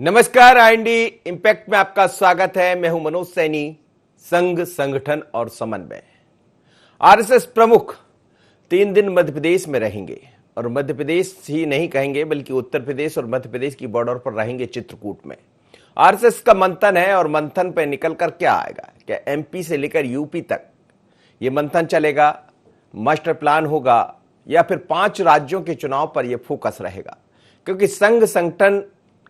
नमस्कार, IND impact में आपका स्वागत है। मैं हूं मनोज सैनी। संघ, संगठन और समन्वय। आरएसएस प्रमुख 3 दिन मध्य प्रदेश में रहेंगे और मध्य प्रदेश ही नहीं कहेंगे बल्कि उत्तर प्रदेश और मध्य प्रदेश की बॉर्डर पर रहेंगे चित्रकूट में। आरएसएस का मंथन है और मंथन पे निकल कर क्या आएगा? क्या एमपी से लेकर यूपी तक ये मंथन चलेगा, मास्टर प्लान होगा या फिर 5 राज्यों के चुनाव पर यह फोकस रहेगा? क्योंकि संघ संगठन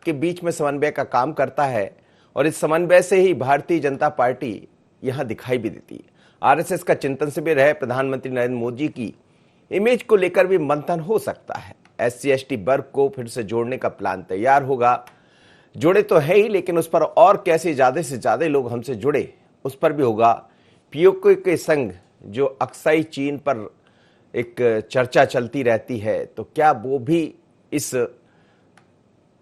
के बीच में समन्वय का काम करता है और इस समन्वय से ही भारतीय जनता पार्टी यहां दिखाई भी देती है। आरएसएस का चिंतन शिविर है। प्रधानमंत्री नरेंद्र मोदी की इमेज को लेकर भी मंथन हो सकता है। SC/ST वर्ग को फिर से जोड़ने का प्लान तैयार होगा। जोड़े तो है ही, लेकिन उस पर और कैसे ज्यादा से ज्यादा लोग हमसे जुड़े उस पर भी होगा। पीओके के संग जो अक्साई चीन पर एक चर्चा चलती रहती है, तो क्या वो भी इस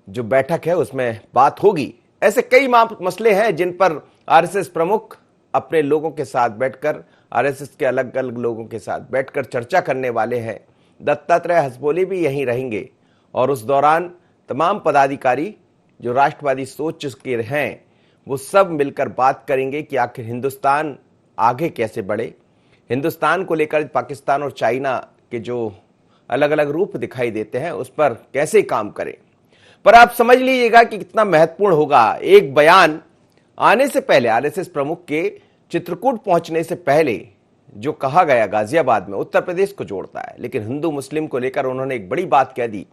जो बैठक है उसमें बात होगी? ऐसे कई मसले हैं जिन पर आरएसएस प्रमुख अपने लोगों के साथ बैठकर, आरएसएस के अलग अलग लोगों के साथ बैठकर चर्चा करने वाले हैं। दत्तात्रेय हसबोले भी यहीं रहेंगे और उस दौरान तमाम पदाधिकारी जो राष्ट्रवादी सोच के हैं वो सब मिलकर बात करेंगे कि आखिर हिंदुस्तान आगे कैसे बढ़े। हिंदुस्तान को लेकर पाकिस्तान और चाइना के जो अलग अलग रूप दिखाई देते हैं उस पर कैसे काम करें। पर आप समझ लीजिएगा कि कितना महत्वपूर्ण होगा। एक बयान आने से पहले, आरएसएस प्रमुख के चित्रकूट पहुंचने से पहले जो कहा गया गाजियाबाद में, उत्तर प्रदेश को जोड़ता है, लेकिन हिंदू मुस्लिम को लेकर उन्होंने एक बड़ी बात कह दी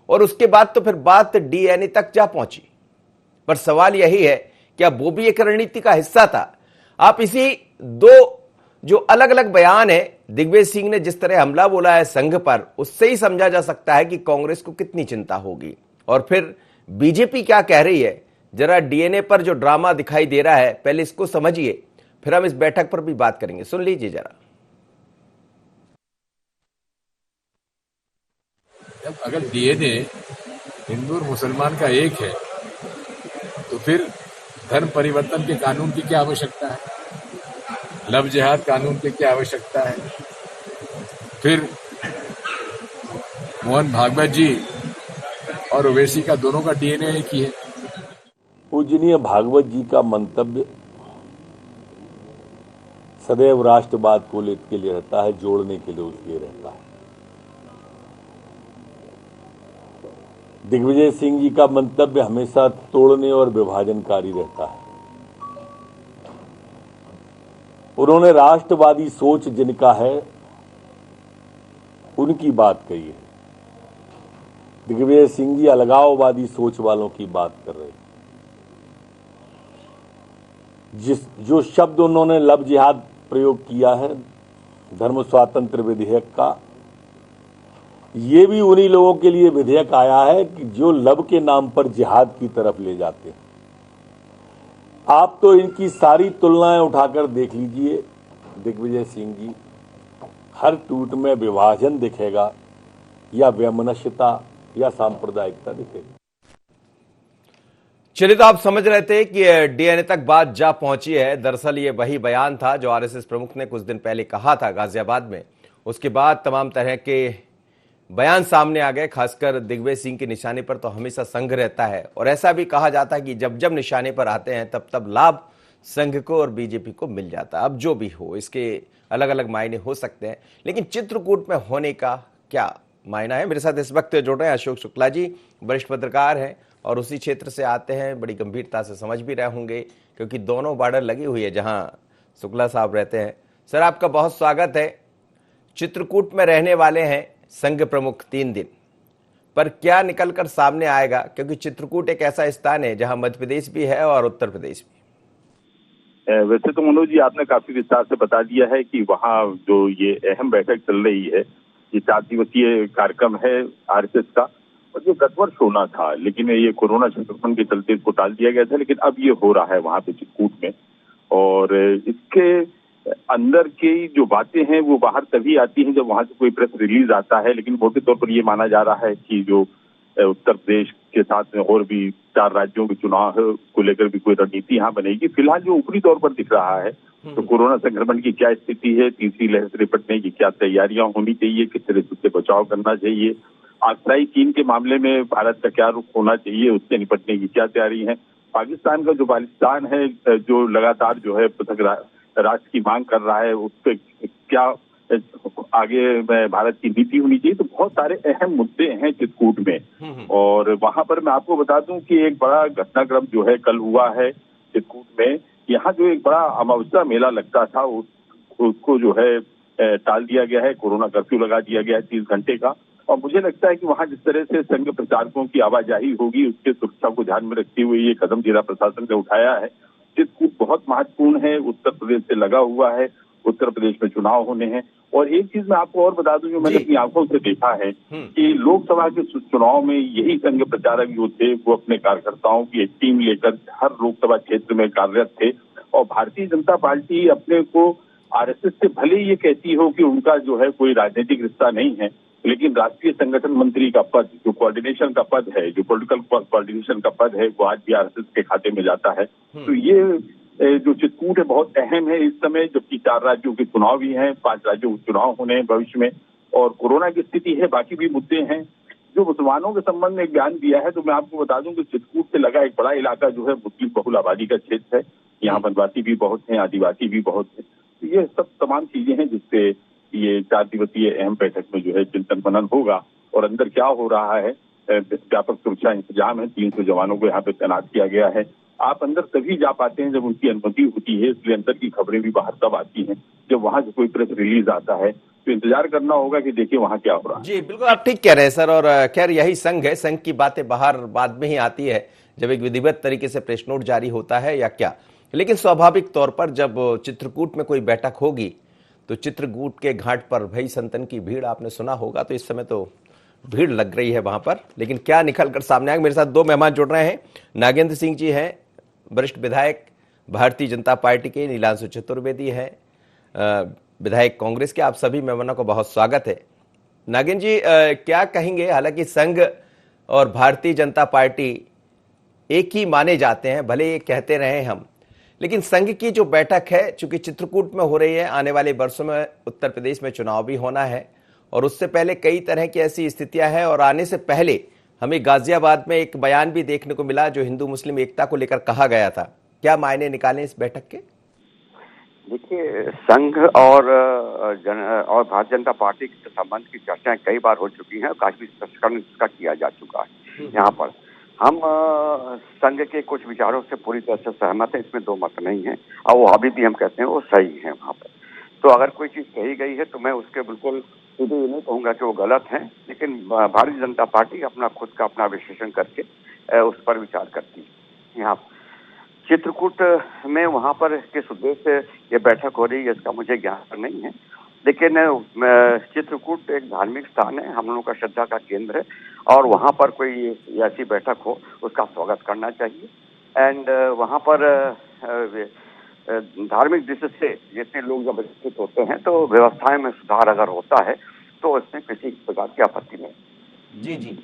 और उसके बाद तो फिर बात डीएनए तक जा पहुंची। पर सवाल यही है, क्या वो भी एक रणनीति का हिस्सा था? आप इसी 2 जो अलग अलग बयान है, दिग्विजय सिंह ने जिस तरह हमला बोला है संघ पर, उससे ही समझा जा सकता है कि कांग्रेस को कितनी चिंता होगी। और फिर बीजेपी क्या कह रही है? जरा डीएनए पर जो ड्रामा दिखाई दे रहा है, पहले इसको समझिए, फिर हम इस बैठक पर भी बात करेंगे। सुन लीजिए जरा। जब अगर डीएनए हिंदू और मुसलमान का एक है तो फिर धर्म परिवर्तन के कानून की क्या आवश्यकता है? लव जिहाद कानून की क्या आवश्यकता है? फिर मोहन भागवत जी और ओवैसी का दोनों का डीएनए एक ही है। पूजनीय भागवत जी का मंतव्य सदैव राष्ट्रवाद को के लिए रहता है, जोड़ने के लिए उसके रहता है। दिग्विजय सिंह जी का मंतव्य हमेशा तोड़ने और विभाजनकारी रहता है। उन्होंने राष्ट्रवादी सोच जिनका है उनकी बात कही है। दिग्विजय सिंह जी अलगाववादी सोच वालों की बात कर रहे हैं। जो शब्द उन्होंने लव जिहाद प्रयोग किया है, धर्म स्वातंत्र विधेयक का, ये भी उन्हीं लोगों के लिए विधेयक आया है कि जो लव के नाम पर जिहाद की तरफ ले जाते हैं। आप तो इनकी सारी तुलनाएं उठाकर देख लीजिए। दिग्विजय सिंह जी हर ट्वीट में विभाजन दिखेगा या वैमनस्यता या सांप्रदायिकता दिखेगी। चलिए, तो आप समझ रहे थे कि डीएनए तक बात जा पहुंची है। दरअसल ये वही बयान था जो आरएसएस प्रमुख ने कुछ दिन पहले कहा था गाजियाबाद में। उसके बाद तमाम तरह के बयान सामने आ गए। खासकर दिग्विजय सिंह के निशाने पर तो हमेशा संघ रहता है और ऐसा भी कहा जाता है कि जब जब निशाने पर आते हैं तब तब लाभ संघ को और बीजेपी को मिल जाता है। अब जो भी हो, इसके अलग अलग मायने हो सकते हैं, लेकिन चित्रकूट में होने का क्या मायना है? मेरे साथ इस वक्त जुड़ रहे हैं अशोक शुक्ला जी, वरिष्ठ पत्रकार हैं और उसी क्षेत्र से आते हैं, बड़ी गंभीरता से समझ भी रहे होंगे क्योंकि दोनों बॉर्डर लगी हुई है जहां शुक्ला साहब रहते हैं। सर, आपका बहुत स्वागत है। चित्रकूट में रहने वाले हैं संघ प्रमुख 3 दिन, पर क्या निकलकर सामने आएगा? क्योंकि चित्रकूट एक ऐसा स्थान है जहां मध्य प्रदेश भी है और उत्तर प्रदेश भी। वैसे तो मनोज जी, आपने काफी विस्तार से बता दिया है कि वहाँ जो ये अहम बैठक चल रही है, ये 4 दिवसीय कार्यक्रम है आरएसएस का, और जो गत वर्ष होना था, लेकिन ये कोरोना संक्रमण के चलते इसको टाल दिया गया था, लेकिन अब ये हो रहा है वहाँ पे चित्रकूट में। और इसके अंदर की जो बातें हैं वो बाहर तभी आती हैं जब वहां से कोई प्रेस रिलीज आता है, लेकिन मोटे तौर पर ये माना जा रहा है कि जो उत्तर प्रदेश के साथ में और भी 4 राज्यों के चुनाव को लेकर भी कोई रणनीति यहाँ बनेगी। फिलहाल जो ऊपरी तौर पर दिख रहा है तो कोरोना संक्रमण की क्या स्थिति है, तीसरी लहर से निपटने की क्या तैयारियां होनी चाहिए, किस तरह से उससे बचाव करना चाहिए, आक्साई चीन के मामले में भारत का क्या रुख होना चाहिए, उससे निपटने की क्या तैयारी है, पाकिस्तान का जो बालिस्तान है जो लगातार जो है पृथक राष्ट्र की मांग कर रहा है, उस पर क्या आगे भारत की नीति होनी चाहिए। तो बहुत सारे अहम मुद्दे हैं चित्रकूट में। और वहां पर मैं आपको बता दूं कि एक बड़ा घटनाक्रम जो है कल हुआ है चित्रकूट में। यहाँ जो एक बड़ा अमावस्या मेला लगता था उसको जो है टाल दिया गया है, कोरोना कर्फ्यू लगा दिया गया है 30 घंटे का। और मुझे लगता है कि वहां जिस तरह से संघ प्रचारकों की आवाजाही होगी, उसके सुरक्षा को ध्यान में रखते हुए ये कदम जिला प्रशासन ने उठाया है। चित्रकूट बहुत महत्वपूर्ण है, उत्तर प्रदेश से लगा हुआ है, उत्तर प्रदेश में चुनाव होने हैं। और एक चीज मैं आपको और बता दूं जो मैंने अपनी आंखों से देखा है कि लोकसभा के चुनाव में यही संघ प्रचारक जो थे वो अपने कार्यकर्ताओं की एक टीम लेकर हर लोकसभा क्षेत्र में कार्यरत थे। और भारतीय जनता पार्टी अपने को आरएसएस से भले ये कहती हो कि उनका जो है कोई राजनीतिक रिश्ता नहीं है, लेकिन राष्ट्रीय संगठन मंत्री का पद, जो कोऑर्डिनेशन का पद है, जो पॉलिटिकल कोऑर्डिनेशन का पद है, वो आज भी आरएसएस के खाते में जाता है। तो ये जो चित्रकूट है बहुत अहम है इस समय, जबकि 4 राज्यों के चुनाव भी हैं, 5 राज्यों के चुनाव होने हैं भविष्य में, और कोरोना की स्थिति है, बाकी भी मुद्दे हैं। जो मुसलमानों के संबंध में एक बयान दिया है, तो मैं आपको बता दूं कि चित्रकूट से लगा एक बड़ा इलाका जो है मुस्लिम बहुल आबादी का क्षेत्र है। यहाँ वनवासी भी बहुत हैं, आदिवासी भी बहुत हैं। तो ये सब तमाम चीजें हैं जिससे ये 4 दिवसीय अहम बैठक में जो है चिंतन मनन होगा। और अंदर क्या हो रहा है, व्यापक सुरक्षा इंतजाम है, 300 जवानों को यहाँ पे तैनात किया गया है। आप अंदर तभी जा पाते हैं जब उनकी अनुमति होती है, इसलिए अंदर की खबरें भी बाहर तब आती हैं जब वहां से कोई प्रेस रिलीज आता है। तो इंतजार करना होगा कि देखिए वहां क्या हो रहा है। जी बिल्कुल, आप ठीक कह रहे हैं सर। और खैर यही संघ है, संघ की बातें बाहर बाद में ही आती है जब एक विधिवत तरीके से प्रेस नोट जारी होता है या क्या। लेकिन स्वाभाविक तौर पर जब चित्रकूट में कोई बैठक होगी तो चित्रकूट के घाट पर भई संतन की भीड़ आपने सुना होगा, तो इस समय तो भीड़ लग रही है वहां पर। लेकिन क्या निकल कर सामने आएगा। मेरे साथ 2 मेहमान जुड़ रहे हैं। नागेंद्र सिंह जी हैं, वरिष्ठ विधायक भारतीय जनता पार्टी के। नीलांशु चतुर्वेदी हैं, विधायक कांग्रेस के। आप सभी मेहमानों को बहुत स्वागत है। नागेंद्र जी, क्या कहेंगे? हालांकि संघ और भारतीय जनता पार्टी एक ही माने जाते हैं, भले ये कहते रहे हम, लेकिन संघ की जो बैठक है चूंकि चित्रकूट में हो रही है, आने वाले वर्षों में उत्तर प्रदेश में चुनाव भी होना है और उससे पहले कई तरह की ऐसी स्थितियां हैं। और आने से पहले हमें गाजियाबाद में एक बयान भी देखने को मिला जो हिंदू मुस्लिम एकता को लेकर कहा गया था। क्या मायने निकालें इस बैठक के? देखिए, संघ और भारतीय जनता पार्टी के संबंध की चर्चाएं कई बार हो चुकी हैं और काफी स्पष्टीकरण इसका किया जा चुका है। यहाँ पर हम संघ के कुछ विचारों से पूरी तरह से सहमत हैं, इसमें 2 मत नहीं है। और वो अभी भी हम कहते हैं वो सही है। वहाँ पर तो अगर कोई चीज कही गई है तो मैं उसके बिल्कुल सीधे ये नहीं कहूंगा कि वो गलत है, लेकिन भारतीय जनता पार्टी अपना खुद का अपना विश्लेषण करके उस पर विचार करती है। यहाँ चित्रकूट में वहाँ पर किस उद्देश्य से ये बैठक हो रही है इसका मुझे ज्ञान नहीं है, लेकिन चित्रकूट एक धार्मिक स्थान है, हम लोगों का श्रद्धा का केंद्र है और वहाँ पर कोई ऐसी बैठक हो उसका स्वागत करना चाहिए। एंड वहाँ पर धार्मिक दृष्टि से जितने लोग जब एकत्रित होते हैं तो व्यवस्थाएं में सुधार अगर होता है तो इसमें किसी प्रकार की आपत्ति नहीं। जी जी।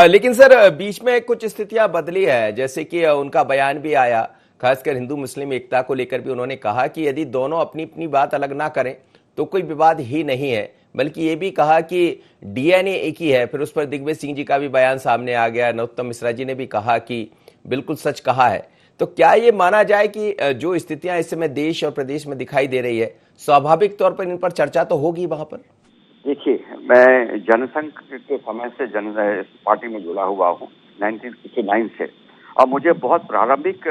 लेकिन सर बीच में कुछ स्थितियां बदली है, जैसे कि उनका बयान भी आया, खासकर हिंदू मुस्लिम एकता को लेकर भी उन्होंने कहा कि यदि दोनों अपनी अपनी बात अलग ना करें तो कोई विवाद ही नहीं है, बल्कि ये भी कहा कि डीएनए एक ही है। फिर उस पर दिग्विजय सिंह जी का भी बयान सामने आ गया, नरोत्तम मिश्रा जी ने भी कहा कि बिल्कुल सच कहा है। तो क्या ये माना जाए कि जो स्थितियां इस समय देश और प्रदेश में दिखाई दे रही है, स्वाभाविक तौर पर इन पर चर्चा तो होगी वहां पर? देखिए, मैं जनसंघ के समय से पार्टी में जुड़ा हुआ हूँ 1969 से, और मुझे बहुत प्रारंभिक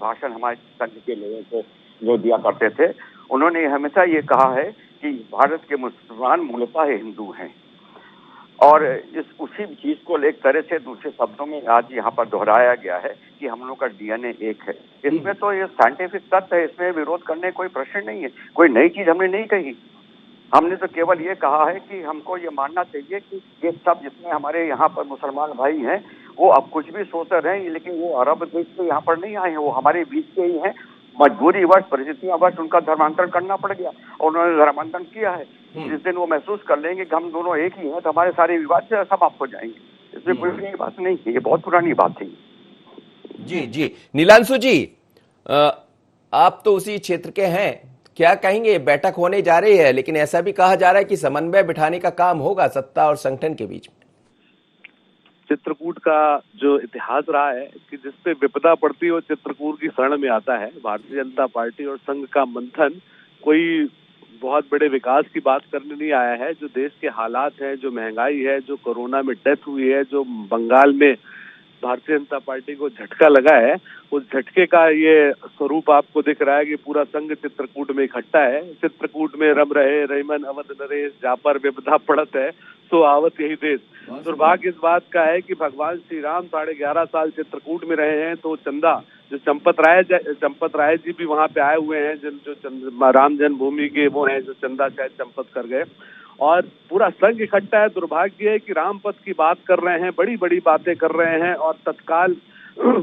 भाषण हमारे संघ के लोगों को जो दिया करते थे, उन्होंने हमेशा ये कहा है कि भारत के मुसलमान मूलतः हिंदू हैं। और उसी चीज को एक तरह से दूसरे शब्दों में आज यहाँ पर दोहराया गया है कि हम लोग का डीएनए एक है। इसमें तो ये साइंटिफिक तथ्य है, इसमें विरोध करने कोई प्रश्न नहीं है, कोई नई चीज हमने नहीं कही। हमने तो केवल ये कहा है कि हमको ये मानना चाहिए कि ये सब जितने हमारे यहाँ पर मुसलमान भाई हैं वो अब कुछ भी सोचते रहे, लेकिन वो अरब देश से यहाँ पर नहीं आए हैं, वो हमारे बीच के ही हैं। मजबूरी वर्ष, परिस्थितियां वर्ष उनका धर्मांतरण करना पड़ गया और उन्होंने धर्मांतरण किया है। जिस दिन वो महसूस कर लेंगे कि हम दोनों एक ही हैं तो हमारे सारे विवाद से समाप्त हो जाएंगे। इसमें कोई नई बात नहीं है, ये बहुत पुरानी बात थी। जी जी। नीलांशु जी, आप तो उसी क्षेत्र के हैं, क्या कहेंगे? बैठक होने जा रही है, लेकिन ऐसा भी कहा जा रहा है कि समन्वय बिठाने का काम होगा सत्ता और संगठन के बीच में। चित्रकूट का जो इतिहास रहा है कि जिसपे विपदा पड़ती है वो चित्रकूट की शरण में आता है। भारतीय जनता पार्टी और संघ का मंथन कोई बहुत बड़े विकास की बात करने नहीं आया है। जो देश के हालात है, जो महंगाई है, जो कोरोना में डेथ हुई है, जो बंगाल में भारतीय जनता पार्टी को झटका लगा है, उस झटके का ये स्वरूप आपको दिख रहा है कि पूरा संघ चित्रकूट में इकट्ठा है। चित्रकूट में रम रहे रहीमन अवध नरेश, जा पर विपदा पड़त है सो आवत यही देश। दुर्भाग्य इस बात का है कि भगवान श्री राम 11.5 साल चित्रकूट में रहे हैं, तो चंदा जो चंपत राय जी भी वहां पे आए हुए हैं, जो राम जन्मभूमि के वो हैं, जो चंदा शायद चंपत कर गए, और पूरा संघ इकट्ठा है। दुर्भाग्य है कि रामपथ की बात कर रहे हैं, बड़ी बड़ी बातें कर रहे हैं, और तत्काल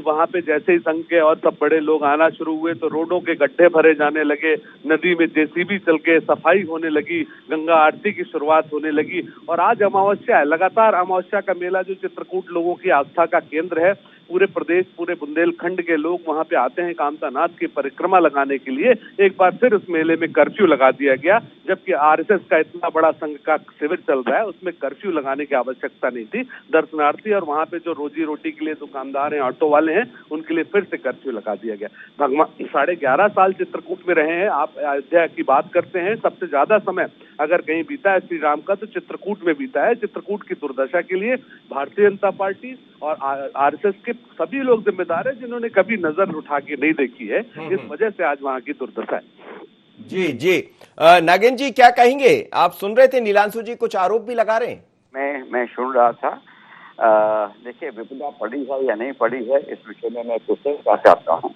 वहां पे जैसे ही संघ के और सब बड़े लोग आना शुरू हुए तो रोडों के गड्ढे भरे जाने लगे, नदी में जेसीबी चल के सफाई होने लगी, गंगा आरती की शुरुआत होने लगी। और आज अमावस्या है, लगातार अमावस्या का मेला जो चित्रकूट लोगों की आस्था का केंद्र है, पूरे प्रदेश, पूरे बुंदेलखंड के लोग वहां पे आते हैं कामता नाथ की परिक्रमा लगाने के लिए। एक बार फिर उस मेले में कर्फ्यू लगा दिया गया, जबकि आरएसएस का इतना बड़ा संघ का शिविर चल रहा है, उसमें कर्फ्यू लगाने की आवश्यकता नहीं थी। दर्शनार्थी और वहां पे जो रोजी रोटी के लिए दुकानदार हैं, ऑटो वाले हैं, उनके लिए फिर से कर्फ्यू लगा दिया गया। भगवान 11.5 साल चित्रकूट में रहे हैं। आप अयोध्या की बात करते हैं, सबसे ज्यादा समय अगर कहीं बीता है श्री राम का तो चित्रकूट में बीता है। चित्रकूट की दुर्दशा के लिए भारतीय जनता पार्टी और आरएसएस के सभी लोग जिम्मेदार हैं, जिन्होंने कभी नजर उठा के नहीं देखी है। इस वजह से आज वहां की दुर्दशा है। जी जी, नागेंद्र जी क्या कहेंगे? आप सुन रहे थे नीलांशु जी कुछ आरोप भी लगा रहे हैं। मैं सुन रहा था। देखिए, विपदा पड़ी है या नहीं पड़ी है, इस विषय में मैं कुछ कहना चाहता हूँ,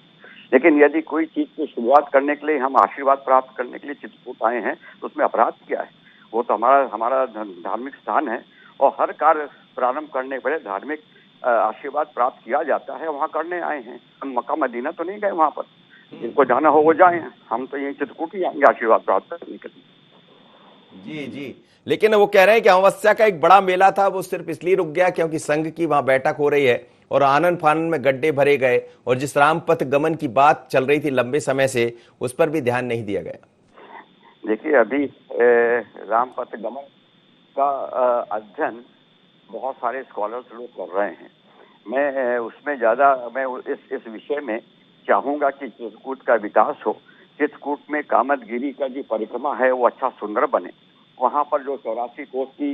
लेकिन यदि कोई चीज की शुरुआत करने के लिए हम आशीर्वाद प्राप्त करने के लिए चित्रकूट आए हैं तो उसमें अपराध क्या है? वो तो हमारा धार्मिक स्थान है, और हर कार्य प्रारंभ करने के पहले धार्मिक आशीर्वाद प्राप्त किया जाता है, वहाँ करने आए हैं। हम मक्का मदीना तो नहीं गए वहाँ पर, जिनको जाना हो वो जाए, हम तो यही चित्रकूट ही आएंगे आशीर्वाद प्राप्त करने के लिए। जी जी, लेकिन वो कह रहे हैं कि अमावस्या का एक बड़ा मेला था, वो सिर्फ इसलिए रुक गया क्योंकि संघ की वहां बैठक हो रही है और आनन फानन में गड्ढे भरे गए, और जिस रामपथ गमन की बात चल रही थी लंबे समय से, उस पर भी ध्यान नहीं दिया गया। देखिए, अभी रामपथ गमन का अध्ययन बहुत सारे स्कॉलर्स लोग कर रहे हैं। मैं उसमें मैं इस विषय में चाहूंगा कि चित्रकूट का विकास हो। चित्रकूट में कामदगिरी का जो परिक्रमा है वो अच्छा सुंदर बने, वहां पर जो 84 कोस की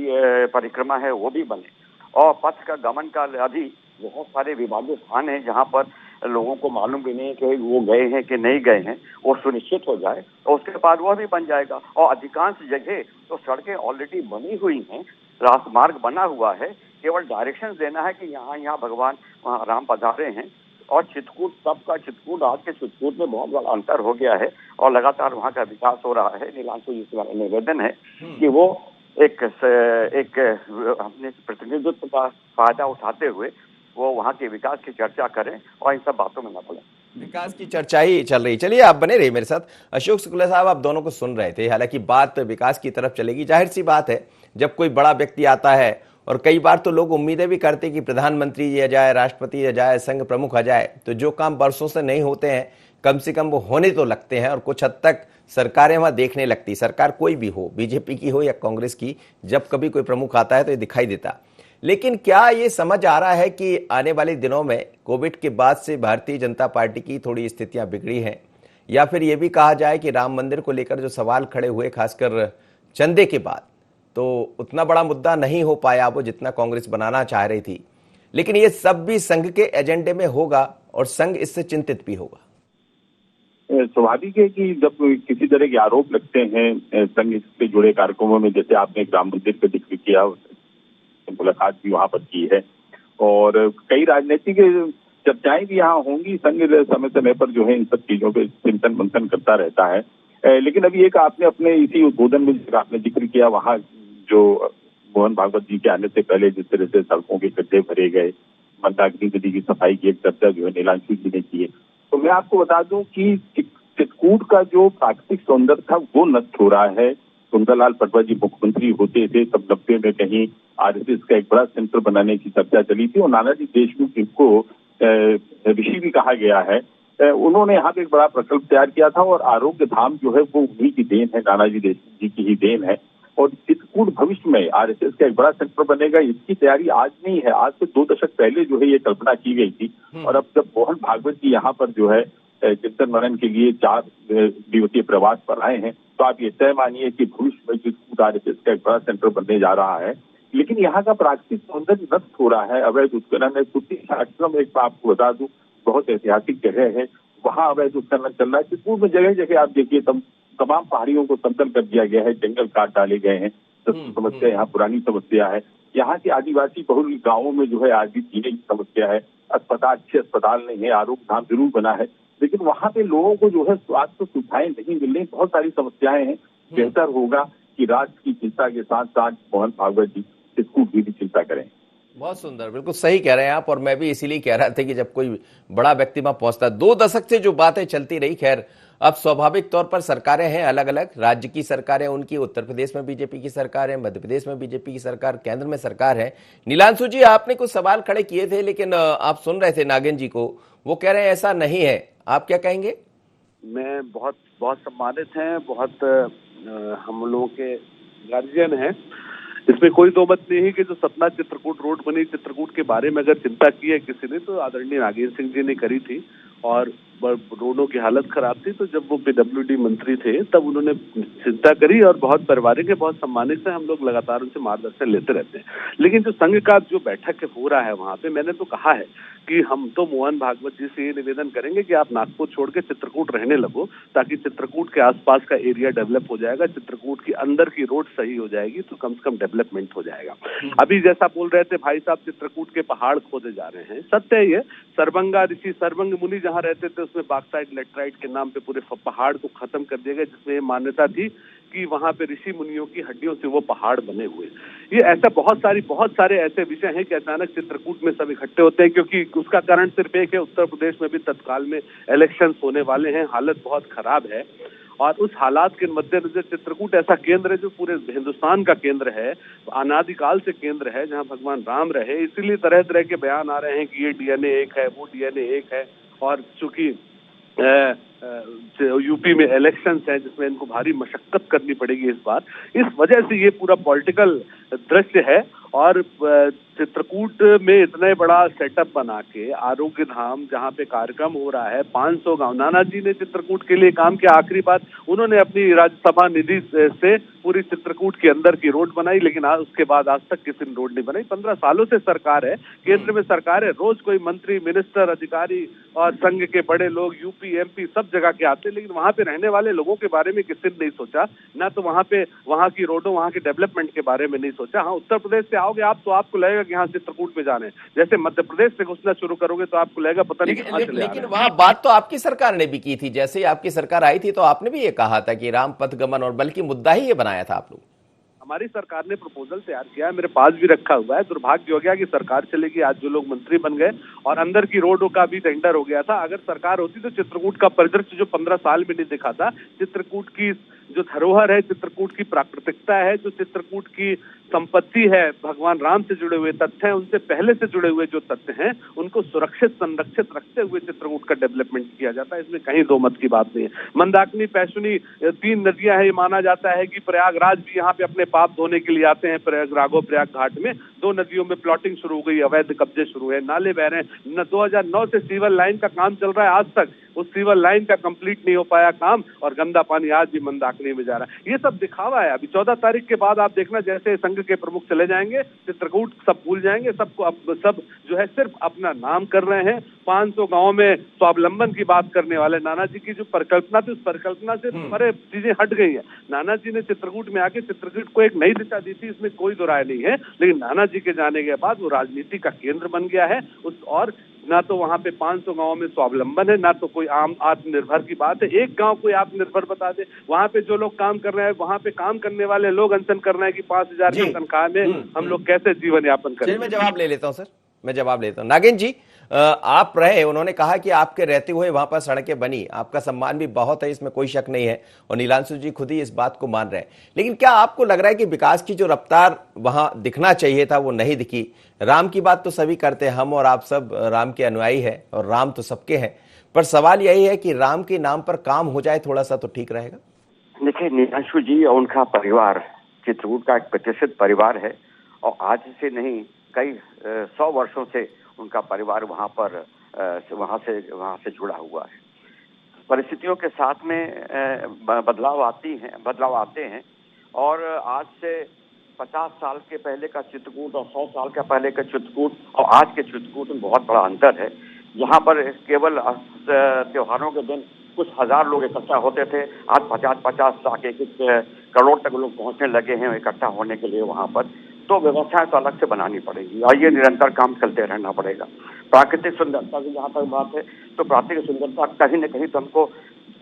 परिक्रमा है वो भी बने, और पथ का गमन का अभी बहुत सारे विवादित स्थान हैं जहां पर लोगों को मालूम भी नहीं कि वो गए हैं कि नहीं गए हैं, वो सुनिश्चित हो जाए और उसके बाद वह भी बन जाएगा। और अधिकांश जगह तो सड़कें ऑलरेडी बनी हुई हैं, राजमार्ग बना हुआ है, केवल डायरेक्शन देना है कि यहाँ भगवान वहाँ राम पधारे हैं। और चित्रकूट आज के चित्रकूट में बहुत बड़ा अंतर हो गया है और लगातार वहाँ का विकास हो रहा है। नीलांशु जी से निवेदन है कि वो एक अपने प्रतिनिधित्व का फायदा उठाते हुए वो वहाँ के विकास की चर्चा करें और इन सब बातों में न पड़े। विकास की चर्चा ही चल रही। चलिए, आप बने रहिए मेरे साथ। अशोक शुक्ला साहब, आप दोनों को सुन रहे थे, हालांकि बात विकास की तरफ चलेगी। जाहिर सी बात है, जब कोई बड़ा व्यक्ति आता है, और कई बार तो लोग उम्मीदें भी करते कि प्रधानमंत्री जी आ जाए, राष्ट्रपति आ जाए, संघ प्रमुख आ जाए, तो जो काम बरसों से नहीं होते हैं कम से कम वो होने तो लगते हैं, और कुछ हद तक सरकारें वहां देखने लगती। सरकार कोई भी हो, बीजेपी की हो या कांग्रेस की, जब कभी कोई प्रमुख आता है तो ये दिखाई देता। लेकिन क्या ये समझ आ रहा है कि आने वाले दिनों में कोविड के बाद से भारतीय जनता पार्टी की थोड़ी स्थितियां बिगड़ी हैं, या फिर ये भी कहा जाए कि राम मंदिर को लेकर जो सवाल खड़े हुए खासकर चंदे के बाद, तो उतना बड़ा मुद्दा नहीं हो पाया वो जितना कांग्रेस बनाना चाह रही थी, लेकिन ये सब भी संघ के एजेंडे में होगा और संघ इससे चिंतित भी होगा। स्वाभाविक है कि जब किसी तरह के आरोप लगते हैं संघ से जुड़े कार्यक्रमों में, जैसे आपने राम मंदिर का जिक्र किया, मुलाकात भी वहां पर की है, और कई राजनीतिक चर्चाएं भी यहाँ होंगी। संघ समय समय पर जो है इन सब चीजों पे चिंतन मंथन करता रहता है। लेकिन अभी एक आपने अपने इसी उद्बोधन में आपने जिक्र किया, वहाँ जो मोहन भागवत जी के आने से पहले जिस तरह से सड़कों के गड्ढे भरे गए, मंदाकिनी नदी की सफाई की एक चर्चा जो है नीलांशु जी ने की है, तो मैं आपको बता दूं कि चित्रकूट का जो प्राकृतिक सौंदर्य था वो नष्ट हो रहा है। सुंदरलाल पटवा जी मुख्यमंत्री होते थे तब 90 में कहीं आरएसएस का एक बड़ा सेंटर बनाने की चर्चा चली थी, और नानाजी देशमुख जिनको ऋषि भी कहा गया है, उन्होंने यहाँ पे एक बड़ा प्रकल्प तैयार किया था, और आरोग्य धाम जो है वो उन्हीं की देन है, नानाजी देशमुख जी की ही देन है। और चित्रकूट भविष्य में आरएसएस का एक बड़ा सेंटर बनेगा, इसकी तैयारी आज नहीं है, आज से 2 दशक पहले जो है ये कल्पना की गई थी। और अब जब मोहन भागवत जी यहाँ पर जो है चिंतन मनन के लिए 4 दिवसीय प्रवास पर आए हैं, तो आप ये तय मानिए कि भविष्य में चित्रकूट आरएसएस का एक बड़ा सेंटर बनने जा रहा है। लेकिन यहाँ का प्राकृतिक सौंदर्य नष्ट हो रहा है। अवैध उत्खनन है, कुत्ती आश्रम एक आपको बता दूं बहुत ऐतिहासिक जगह है, वहाँ अवैध उत्खनन चल रहा है। चित्रकूट में जगह जगह आप देखिए तमाम पहाड़ियों को समतल कर दिया गया है, जंगल काट डाले गए हैं। समस्या यहाँ पुरानी समस्या है। यहाँ के आदिवासी बहुल गांवों में जो है आज भी पीने की समस्या है, अच्छे अस्पताल नहीं है, आरोग्य धाम जरूर बना है, लेकिन वहाँ पे लोगों को जो है स्वास्थ्य सुविधाएं नहीं मिल रही, बहुत सारी समस्याएं हैं। बेहतर होगा कि राष्ट्र की चिंता के साथ साथ मोहन भागवत जी चित्रकूट की भी चिंता करें। बहुत सुंदर, बिल्कुल सही कह रहे हैं आप। और मैं भी इसीलिए कह रहा था कि जब कोई बड़ा व्यक्ति वहां पहुंचता, 2 दशक से जो बातें चलती रही, खैर अब स्वाभाविक तौर पर सरकारें हैं अलग अलग, राज्य की सरकारें उनकी, उत्तर प्रदेश में बीजेपी की सरकार है, मध्य प्रदेश में बीजेपी की सरकार, केंद्र में सरकार है। नीलांशु जी, आपने कुछ सवाल खड़े किए थे, लेकिन आप सुन रहे थे नागिन जी को, वो कह रहे हैं ऐसा नहीं है, आप क्या कहेंगे? मैं बहुत सम्मानित हैं, बहुत हम लोगों के गार्जियन हैं, इसमें कोई दो मत नहीं है कि जो सतना चित्रकूट रोड बनी, चित्रकूट के बारे में अगर चिंता की है किसी ने तो आदरणीय नागेंद्र सिंह जी ने करी थी। और रोडों की हालत खराब थी, तो जब वो पीडब्ल्यूडी मंत्री थे तब उन्होंने चिंता करी और बहुत पारिवारिक है, बहुत सम्मानित है, हम लोग लगातार उनसे मार्गदर्शन लेते रहते हैं। लेकिन जो संघ का जो बैठक हो रहा है वहाँ पे, मैंने तो कहा है कि हम तो मोहन भागवत जी से ये निवेदन करेंगे कि आप नागपुर छोड़ के चित्रकूट रहने लगो, ताकि चित्रकूट के आसपास का एरिया डेवलप हो जाएगा, चित्रकूट की अंदर की रोड सही हो जाएगी तो कम से कम डेवलपमेंट हो जाएगा। अभी जैसा बोल रहे थे भाई साहब, चित्रकूट के पहाड़ खोदे जा रहे हैं, सत्य है ये। सरबंगा ऋषि सरबंग मुनि जहाँ रहते थे उसमें बाक्साइट लेटराइट के नाम पे पूरे पहाड़ को खत्म कर दिया गया, जिसमें ये मान्यता थी कि वहां पे ऋषि मुनियों की हड्डियों से वो पहाड़ बने हुए। ये ऐसा बहुत सारे ऐसे विषय हैं कि अचानक चित्रकूट में सब इकट्ठे होते हैं, क्योंकि उसका कारण सिर्फ एक है, उत्तर प्रदेश में भी तत्काल में इलेक्शंस होने वाले हैं, हालत बहुत खराब है। और उस हालात के मद्देनजर चित्रकूट ऐसा केंद्र है जो पूरे हिंदुस्तान का केंद्र है, अनादिकाल से केंद्र है जहां भगवान राम रहे, इसीलिए तरह तरह के बयान आ रहे हैं कि ये डीएनए एक है, वो डीएनए एक है। और चूंकि यूपी में इलेक्शंस हैं जिसमें इनको भारी मशक्कत करनी पड़ेगी इस बार, इस वजह से ये पूरा पॉलिटिकल दृश्य है। और चित्रकूट में इतने बड़ा सेटअप बना के आरोग्य धाम जहाँ पे कार्यक्रम हो रहा है, 500 गांव, नाना जी ने चित्रकूट के लिए काम किया। आखिरी बात उन्होंने अपनी राज्यसभा निधि से पूरी चित्रकूट के अंदर की रोड बनाई, लेकिन आज उसके बाद आज तक किसी ने रोड नहीं बनाई। 15 सालों से सरकार है, केंद्र में सरकार है, रोज कोई मंत्री, मिनिस्टर, अधिकारी और संघ के बड़े लोग यूपी एमपी सब जगह के आते, लेकिन वहां पे रहने वाले लोगों के बारे में किसी ने नहीं सोचा, ना तो वहां की रोडों, वहां के डेवलपमेंट के बारे में नहीं सोचा। हाँ, उत्तर प्रदेश से आओगे आप तो आपको लगेगा कि हाँ चित्रकूट में जाने, जैसे मध्य प्रदेश से घुसना शुरू करोगे तो आपको लगेगा पता नहीं कहां चले। लेकिन वहां बात तो आपकी सरकार ने भी की थी, जैसे ही आपकी सरकार आई थी तो आपने भी ये कहा था कि राम पथ गमन, और बल्कि मुद्दा ही ये बनाया था आप लोग। हमारी सरकार ने प्रपोजल तैयार किया है, मेरे पास भी रखा हुआ है। दुर्भाग्य हो गया कि सरकार चलेगी, आज जो लोग मंत्री बन गए और अंदर की रोडों का भी टेंडर हो गया था। अगर सरकार होती तो चित्रकूट का परिदृश्य जो 15 साल में नहीं दिखा था, चित्रकूट की जो धरोहर है, चित्रकूट की प्राकृतिकता है, जो चित्रकूट की संपत्ति है, भगवान राम से जुड़े हुए तथ्य हैं, उनसे पहले से जुड़े हुए जो तथ्य हैं उनको सुरक्षित संरक्षित रखते हुए चित्रकूट का डेवलपमेंट किया जाता है, इसमें कहीं दो मत की बात नहीं है। मंदाकिनी, पैशुनी 3 नदियां हैं, ये माना जाता है कि प्रयागराज भी यहाँ पे अपने पाप धोने के लिए आते हैं। प्रयाग घाट में 2 नदियों में प्लॉटिंग शुरू हो गई, अवैध कब्जे शुरू है, नाले बह रहे हैं। 2009 से सीवर लाइन का काम चल रहा है, आज तक उस सीवर लाइन का कंप्लीट नहीं हो पाया काम, और गंदा पानी आज भी मंदाकिनी में जा रहा है। ये सब दिखावा है। अभी 14 तारीख के बाद आप देखना, जैसे संघ के प्रमुख चले जाएंगे, चित्रकूट सब भूल जाएंगे, सबको सब जो है सिर्फ अपना नाम कर रहे हैं। 500 गांव में स्वावलंबन की बात करने वाले नाना जी की जो परिकल्पना थी, उस परिकल्पना से सारे चीजें हट गई है। नाना जी ने चित्रकूट में आके चित्रकूट को एक नई दिशा दी थी, इसमें कोई दो राय नहीं है, लेकिन नाना जी के जाने के बाद वो राजनीति का केंद्र बन गया है। और ना तो वहां पे 500 गांव में स्वावलंबन है, ना तो कोई आम आत्मनिर्भर की बात है। एक गांव कोई आत्मनिर्भर बता दे, वहां पे जो लोग काम कर रहे हैं, वहां पे काम करने वाले लोग अनशन कर रहे हैं कि 5000 की तनख्वाह में हम लोग कैसे जीवन यापन करें। मैं जवाब ले लेता हूं सर, मैं जवाब लेता हूं। नागिन जी, आप रहे, उन्होंने कहा कि आपके रहते हुए वहां पर सड़कें बनी, आपका सम्मान भी बहुत है, इसमें कोई शक नहीं है, और नीलांशु जी खुद ही इस बात को मान रहे हैं। लेकिन क्या आपको लग रहा है कि विकास की जो रफ्तार वहां दिखना चाहिए था वो नहीं दिखी? राम की बात तो सभी करते हैं, हम और आप सब राम के अनुयायी है और राम तो सबके हैं, पर सवाल यही है कि राम के नाम पर काम हो जाए थोड़ा सा तो ठीक रहेगा। देखिए, नीलांशु जी और उनका परिवार चित्रकूट का एक प्रतिष्ठित परिवार है और आज से नहीं कई 100 वर्षों से उनका परिवार वहाँ से जुड़ा हुआ है। परिस्थितियों के साथ में बदलाव आते हैं और आज से 50 साल के पहले का चित्रकूट और 100 साल के पहले का चित्रकूट और आज के चित्रकूट में बहुत बड़ा अंतर है। यहाँ पर केवल त्योहारों के दिन कुछ हजार लोग इकट्ठा होते थे, आज 50 लाख 1 करोड़ तक लोग पहुँचने लगे हैं इकट्ठा होने के लिए वहाँ पर। तो व्यवस्थाएं तो अलग से बनानी पड़ेगी और ये निरंतर काम चलते रहना पड़ेगा। प्राकृतिक सुंदरता की जहाँ तक बात है तो प्राकृतिक सुंदरता कहीं न कहीं तो हमको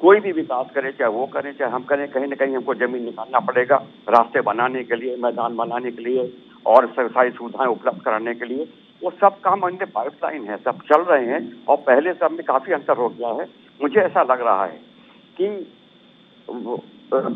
कोई भी विकास करे, चाहे वो करें चाहे हम करें, कहीं न कहीं हमको जमीन निकालना पड़ेगा रास्ते बनाने के लिए, मैदान बनाने के लिए और सरकारी सुविधाएं उपलब्ध कराने के लिए। वो सब काम अंदर पाइपलाइन है, सब चल रहे हैं और पहले सब में काफी अंतर हो गया है। मुझे ऐसा लग रहा है कि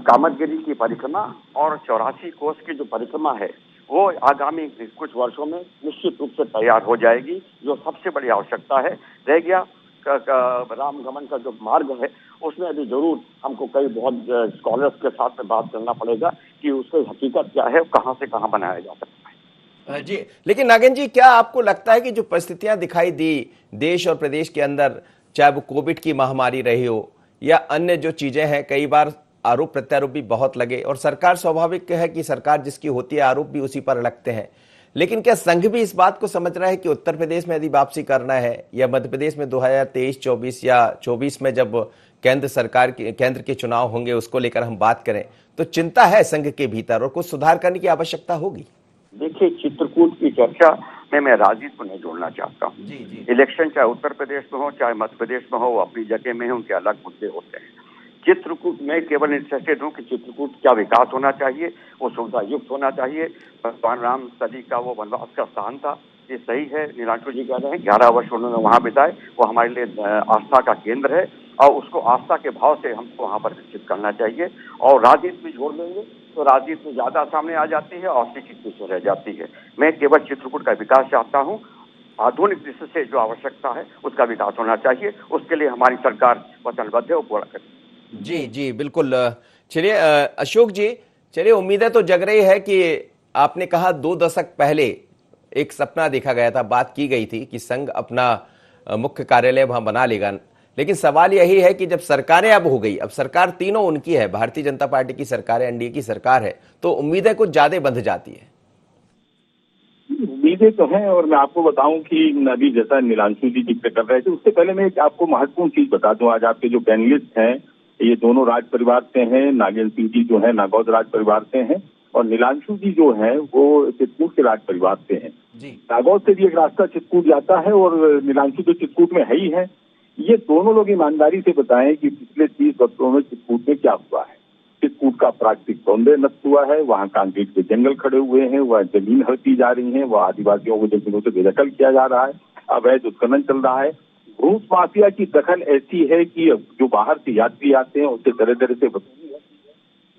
कामतगिरी की परिक्रमा और 84 कोस की जो परिक्रमा है वो आगामी कुछ वर्षों में निश्चित रूप से तैयार हो जाएगी, जो सबसे बड़ी आवश्यकता है। रह गया रामगमन का जो मार्ग है उसमें अभी जरूर हमको कई बहुत स्कॉलर्स के साथ में बात करना पड़ेगा कि उसकी हकीकत क्या है, कहाँ से कहाँ बनाया जा सकता है। जी, लेकिन नागेंद्र जी, क्या आपको लगता है कि जो परिस्थितियां दिखाई दी देश और प्रदेश के अंदर, चाहे वो कोविड की महामारी रही हो या अन्य जो चीजें हैं, कई बार आरोप प्रत्यारोप भी बहुत लगे और सरकार, स्वाभाविक है कि सरकार जिसकी होती है आरोप भी उसी पर लगते हैं, लेकिन क्या संघ भी इस बात को समझ रहा है कि उत्तर प्रदेश में यदि वापसी करना है या मध्य प्रदेश में 2023-24 या 24 में जब केंद्र के चुनाव होंगे उसको लेकर हम बात करें तो चिंता है संघ के भीतर और कुछ सुधार करने की आवश्यकता होगी? देखिए, चित्रकूट की चर्चा में मैं राजनीति को नहीं जोड़ना चाहता हूँ। इलेक्शन चाहे उत्तर प्रदेश में हो चाहे मध्य प्रदेश में हो, वो अपनी जगह में है, उनके अलग मुद्दे होते हैं। चित्रकूट में केवल इंटरेस्टेड हूँ कि चित्रकूट क्या विकास होना चाहिए, वो सुविधा युक्त होना चाहिए। भगवान राम सदी का वो वनवास का स्थान था, ये सही है। नीलांशु जी कह रहे हैं 11 वर्ष उन्होंने वहाँ बिताए, वो हमारे लिए आस्था का केंद्र है और उसको आस्था के भाव से हमको वहाँ पर विकसित करना चाहिए। और राजनीति में जोड़ देंगे तो राजनीति में ज्यादा सामने आ जाती है और असली चीज पीछे रह जाती है। मैं केवल चित्रकूट का विकास चाहता हूँ, आधुनिक दृष्टि से जो आवश्यकता है उसका विकास होना चाहिए, उसके लिए हमारी सरकार वचनबद्ध है, वो पूरा करेगी। जी बिल्कुल। चलिए अशोक जी, चलिए उम्मीदें तो जग रही है कि आपने कहा 2 दशक पहले एक सपना देखा गया था, बात की गई थी कि संघ अपना मुख्य कार्यालय वहां बना लेगा, लेकिन सवाल यही है कि जब सरकारें अब हो गई, अब सरकार तीनों उनकी है, भारतीय जनता पार्टी की सरकार है, एनडीए की सरकार है, तो उम्मीदें कुछ ज्यादा बंध जाती है। उम्मीदें तो हैं और मैं आपको बताऊं कि अभी जैसा नीलांशु जी जिक्र कर रहे थे उससे पहले मैं आपको महत्वपूर्ण चीज बता दूं। आज आपके जो पैनलिस्ट हैं ये दोनों राज परिवार से हैं। नागेंद्र सिंह जी जो है नागौद राज परिवार से हैं और नीलांशु जी जो है वो चित्रकूट के राज परिवार से हैं। नागौद से भी एक रास्ता चित्रकूट जाता है और नीलांशु तो चित्रकूट में है ही है। ये दोनों लोग ईमानदारी से बताएं कि पिछले 30 वर्षों में चित्रकूट में क्या हुआ है। चित्रकूट का प्राकृतिक सौंदर्य नष्ट हुआ है, वहाँ कांक्रीट के जंगल खड़े हुए हैं, वह जमीन हड़पी जा रही है, वह आदिवासियों को जमीनों से बेदखल किया जा रहा है, अवैध उत्खनन चल रहा है। घूस माफिया की दखल ऐसी है कि जो बाहर से यात्री आते हैं उससे तरह तरह से वसूली है।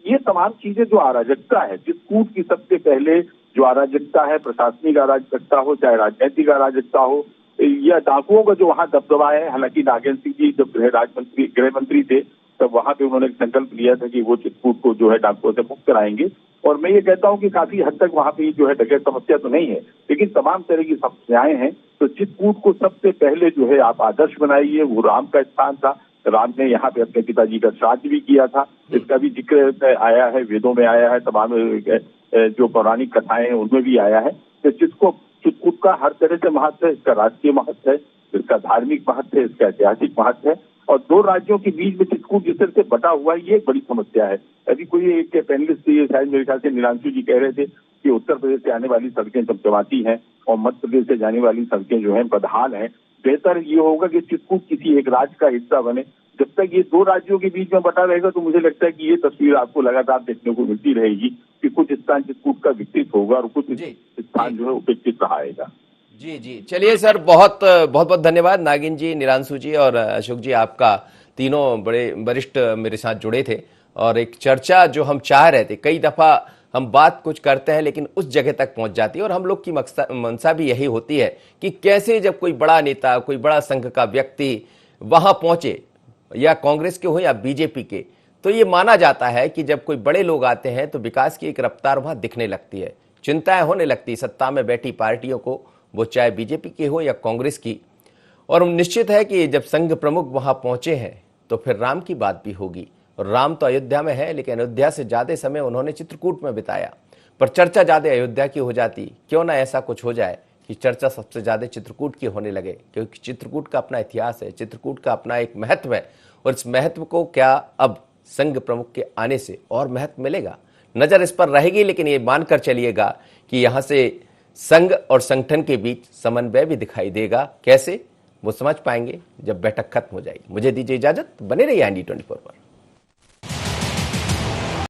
ये तमाम चीजें जो अराजकता है, चित्रकूट की सबसे पहले जो अराजकता है, प्रशासनिक अराजकता हो चाहे राजनीतिक अराजकता हो या डाकुओं का जो वहाँ दबदबा है। हालांकि नागेंद्र सिंह जी जब गृह मंत्री थे तब वहां पे उन्होंने संकल्प लिया था कि वो चित्रकूट को जो है डाकुओं से मुक्त कराएंगे और मैं ये कहता हूँ कि काफी हद तक वहां पे जो है डकैत समस्या तो नहीं है लेकिन तमाम तरह की समस्याएं हैं। तो चित्रकूट को सबसे पहले जो है आप आदर्श बनाइए। वो राम का स्थान था, राम ने यहाँ पे अपने पिताजी का श्राद्ध भी किया था, इसका भी जिक्र आया है, वेदों में आया है, तमाम जो पौराणिक कथाएं हैं उनमें भी आया है। तो चित्रकूट का हर तरह से महत्व है, इसका राजकीय महत्व है, इसका धार्मिक महत्व है, इसका ऐतिहासिक महत्व है। और 2 राज्यों के बीच में चित्रकूट जिस तरह से बटा हुआ है ये एक बड़ी समस्या है। अभी कोई एक पैनलिस्ट ये शायद मेरे ख्याल से नीलांशु जी कह रहे थे कि उत्तर प्रदेश से आने वाली सड़कें चमचमाती हैं और मध्य प्रदेश से जाने वाली सड़कें जो हैं बदहाल हैं। बेहतर ये होगा कि चित्रकूट किसी एक राज्य का हिस्सा बने। जब तक ये 2 राज्यों के बीच में बटा रहेगा तो मुझे लगता है कि ये तस्वीर आपको लगातार देखने को मिलती रहेगी कि कुछ स्थान चित्रकूट का विकसित होगा और कुछ स्थान जो है उपेक्षित रहेगा। जी चलिए सर, बहुत बहुत धन्यवाद नागिन जी, नीलांशु जी और अशोक जी, आपका तीनों बड़े वरिष्ठ मेरे साथ जुड़े थे और एक चर्चा जो हम चाह रहे थे, कई दफा हम बात कुछ करते हैं लेकिन उस जगह तक पहुंच जाती है और हम लोग की मंशा भी यही होती है कि कैसे जब कोई बड़ा नेता, कोई बड़ा संघ का व्यक्ति वहां पहुंचे, या कांग्रेस के हो या बीजेपी के, तो ये माना जाता है कि जब कोई बड़े लोग आते हैं तो विकास की एक रफ्तार वहां दिखने लगती है, चिंताएं होने लगती सत्ता में बैठी पार्टियों को, वो चाहे बीजेपी की हो या कांग्रेस की। और निश्चित है कि जब संघ प्रमुख वहां पहुंचे हैं तो फिर राम की बात भी होगी। और राम तो अयोध्या में है, लेकिन अयोध्या से ज्यादा समय उन्होंने चित्रकूट में बिताया, पर चर्चा ज्यादा अयोध्या की हो जाती। क्यों ना ऐसा कुछ हो जाए कि चर्चा सबसे ज्यादा चित्रकूट की होने लगे, क्योंकि चित्रकूट का अपना इतिहास है, चित्रकूट का अपना एक महत्व है। और इस महत्व को क्या अब संघ प्रमुख के आने से और महत्व मिलेगा? नजर इस पर रहेगी, लेकिन ये मानकर चलिएगा कि यहां से संघ और संगठन के बीच समन्वय भी दिखाई देगा। कैसे, वो समझ पाएंगे जब बैठक खत्म हो जाएगी। मुझे दीजिए इजाजत, बने रहिए IND24 पर।